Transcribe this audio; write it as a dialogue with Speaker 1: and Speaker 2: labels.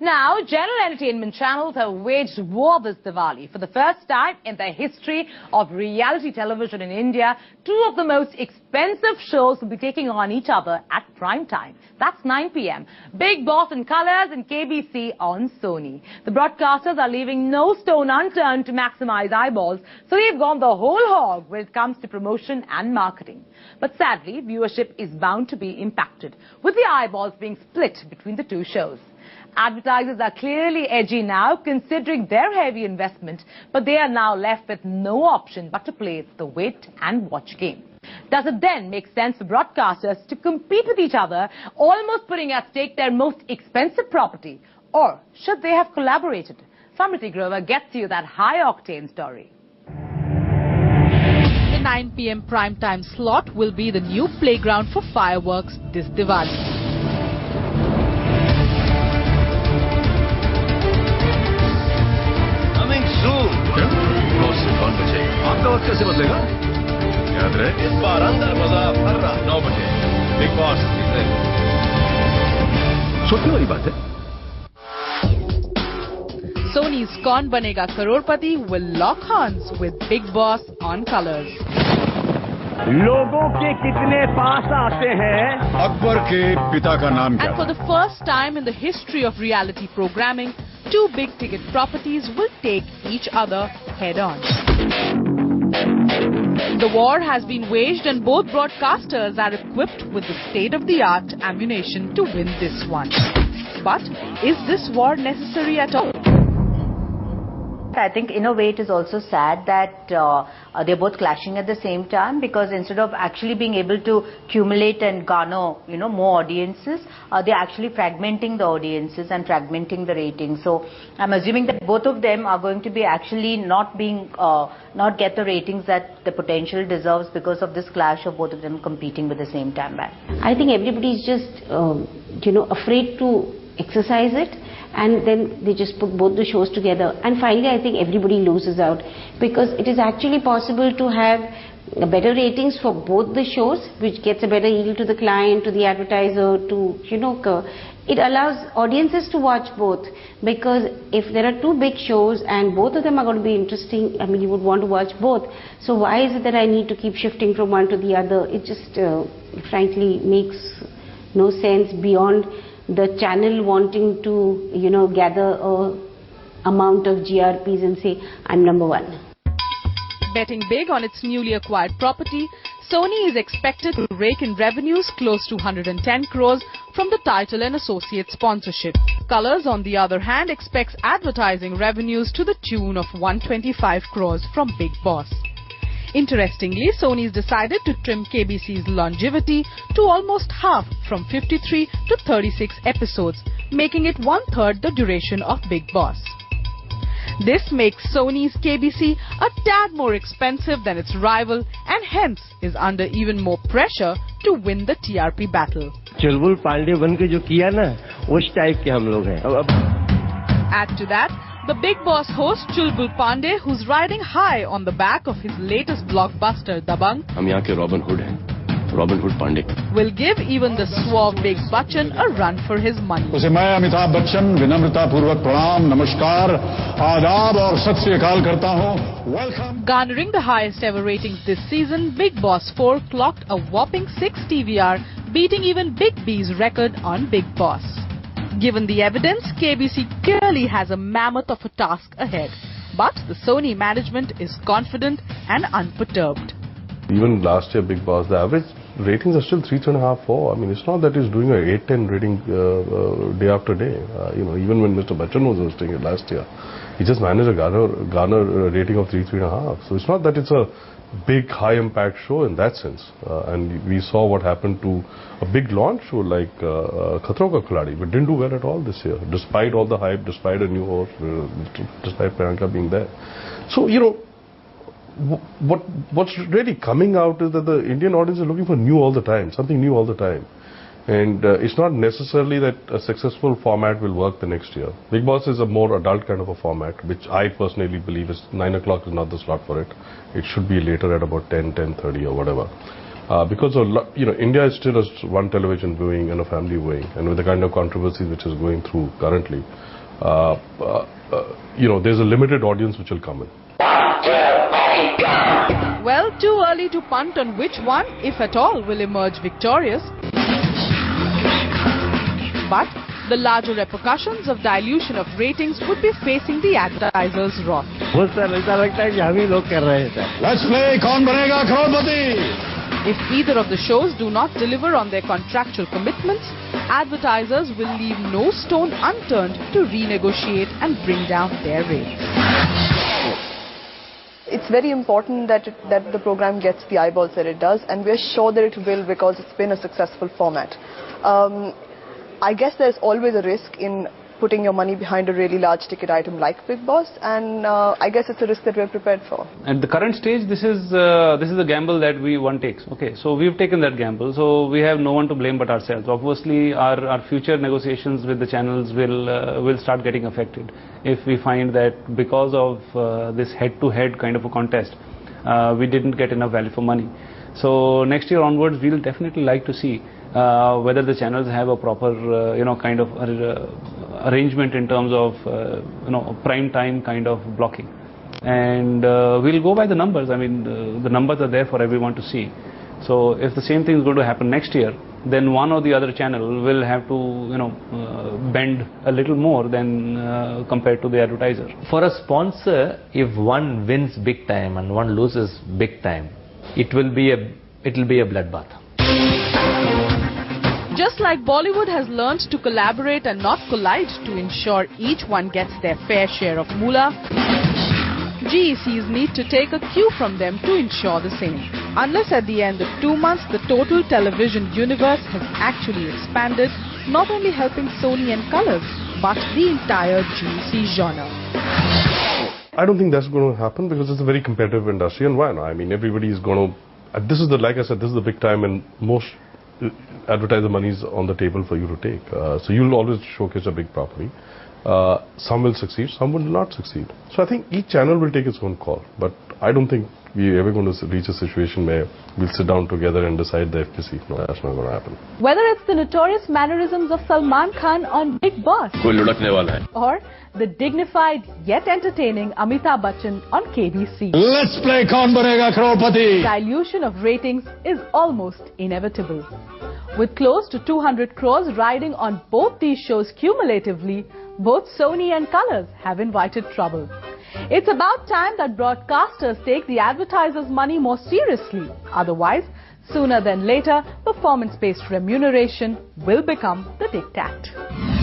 Speaker 1: Now, general entertainment channels have waged war this Diwali. For the first time in the history of reality television in India, two of the most expensive shows will be taking on each other at prime time. That's 9 p.m. Big Boss in Colors and KBC on Sony. The broadcasters are leaving no stone unturned to maximize eyeballs, so they've gone the whole hog when it comes to promotion and marketing. But sadly, viewership is bound to be impacted, with the eyeballs being split between the two shows. Advertisers are clearly edgy now, considering their heavy investment, but they are now left with no option but to play the wait and watch game. Does it then make sense for broadcasters to compete with each other, almost putting at stake their most expensive property? Or should they have collaborated? Samriti Grover gets you that high-octane story.
Speaker 2: The 9 p.m. primetime slot will be the new playground for fireworks this Diwali.
Speaker 3: आपका वक्त कैसे बदलेगा? याद रहे इस बार अंदर बाजार हर रात 9 बजे बिग बॉस सोचने वाली बात है.
Speaker 2: Sony's Kaun Banega Crorepati will lock horns with Big Boss on Colors.
Speaker 4: लोगों के कितने पास आते हैं?
Speaker 3: अकबर के पिता का नाम क्या?
Speaker 2: And for the first time in the history of reality programming, two big-ticket properties will take each other head-on. The war has been waged and both broadcasters are equipped with the state-of-the-art ammunition to win this one. But is this war necessary at all?
Speaker 5: I think in a way it is also sad that they're both clashing at the same time, because instead of actually being able to accumulate and garner, more audiences, they're actually fragmenting the audiences and fragmenting the ratings. So I'm assuming that both of them are going to be actually not get the ratings that the potential deserves because of this clash of both of them competing with the same time back.
Speaker 6: I think everybody's just, afraid to exercise it. And then they just put both the shows together, and finally I think everybody loses out, because it is actually possible to have better ratings for both the shows, which gets a better yield to the client, to the advertiser, to it allows audiences to watch both, because if there are two big shows and both of them are going to be interesting, I mean, you would want to watch both. So why is it that I need to keep shifting from one to the other? It just frankly makes no sense beyond the channel wanting to, gather a amount of GRPs and say, I'm number one.
Speaker 2: Betting big on its newly acquired property, Sony is expected to rake in revenues close to 110 crores from the title and associate sponsorship. Colors, on the other hand, expects advertising revenues to the tune of 125 crores from Big Boss. Interestingly, Sony's decided to trim KBC's longevity to almost half, from 53 to 36 episodes, making it one-third the duration of Big Boss. This makes Sony's KBC a tad more expensive than its rival and hence is under even more pressure to win the TRP battle.
Speaker 4: चुलबुल पांडे बन के जो किया ना, उस type के हम लोग हैं.
Speaker 2: Add to that, the Big Boss host Chulbul Pandey, who's riding high on the back of his latest blockbuster Dabang,
Speaker 3: हम यहाँ के रॉबिन हुड हैं, Robin Hood Pandey,
Speaker 2: will give even the suave Big Bachchan a run for his money.
Speaker 7: उसे मैं अमिताभ बच्चन विनम्रता पूर्वक प्रणाम, नमस्कार, आदाब और सत श्री अकाल करता हूँ. Welcome.
Speaker 2: Garnering the highest ever ratings this season, Big Boss 4 clocked a whopping 6 TVR, beating even Big B's record on Big Boss. Given the evidence, KBC clearly has a mammoth of a task ahead. But the Sony management is confident and unperturbed.
Speaker 8: Even last year, Big Boss, the average ratings are still 3, 3.5, 4. I mean, it's not that he's doing an 8, 10 rating day after day. Even when Mr. Bachchan was hosting it last year, he just managed a garner rating of 3, 3.5. So it's not that it's a big high-impact show in that sense. And we saw what happened to a big launch show like Khatron Ka Khiladi, but didn't do well at all this year, despite all the hype, despite a new host, despite Priyanka being there. So, what's really coming out is that the Indian audience is looking for new all the time, something new all the time. And it's not necessarily that a successful format will work the next year. Big Boss is a more adult kind of a format, which I personally believe is 9 o'clock is not the slot for it. It should be later at about 10, 10:30 or whatever. Because of, India is still a one television viewing and a family viewing, and with the kind of controversy which is going through currently, there's a limited audience which will come in.
Speaker 2: Well, too early to punt on which one, if at all, will emerge victorious. But the larger repercussions of dilution of ratings would be facing the advertisers' wrath.
Speaker 7: Let's play Kaun Banega Crorepati.
Speaker 2: If either of the shows do not deliver on their contractual commitments, advertisers will leave no stone unturned to renegotiate and bring down their rates.
Speaker 9: It's very important that the program gets the eyeballs that it does, and we're sure that it will because it's been a successful format. I guess there's always a risk in putting your money behind a really large ticket item like Big Boss, and I guess it's a risk that we're prepared for.
Speaker 10: At the current stage, this is a gamble that one takes. Okay, so we've taken that gamble, so we have no one to blame but ourselves. Obviously, our future negotiations with the channels will start getting affected if we find that because of this head-to-head kind of a contest, we didn't get enough value for money. So next year onwards, we'll definitely like to see whether the channels have a proper, kind of arrangement in terms of, prime time kind of blocking. And we'll go by the numbers. I mean, the numbers are there for everyone to see. So if the same thing is going to happen next year, then one or the other channel will have to, bend a little more than compared to the advertiser.
Speaker 11: For a sponsor, if one wins big time and one loses big time, it will be a bloodbath.
Speaker 2: Just like Bollywood has learned to collaborate and not collide to ensure each one gets their fair share of moolah, GECs need to take a cue from them to ensure the same. Unless at the end of 2 months the total television universe has actually expanded, not only helping Sony and Colors, but the entire GEC genre.
Speaker 8: I don't think that's going to happen because it's a very competitive industry, and why not? I mean, everybody is going to. This is like I said, this is the big time, and most advertiser money is on the table for you to take. So you'll always showcase a big property. Some will succeed, some will not succeed. So I think each channel will take its own call. But I don't think we're ever going to reach a situation where we'll sit down together and decide the FPC. No, that's not going to happen.
Speaker 1: Whether it's the notorious mannerisms of Salman Khan on Big Boss, or the dignified yet entertaining Amitabh Bachchan on KBC.
Speaker 7: Let's play Kaun Banega Crorepati.
Speaker 1: Dilution of ratings is almost inevitable. With close to 200 crores riding on both these shows cumulatively, both Sony and Colors have invited trouble. It's about time that broadcasters take the advertisers' money more seriously. Otherwise, sooner than later, performance-based remuneration will become the diktat.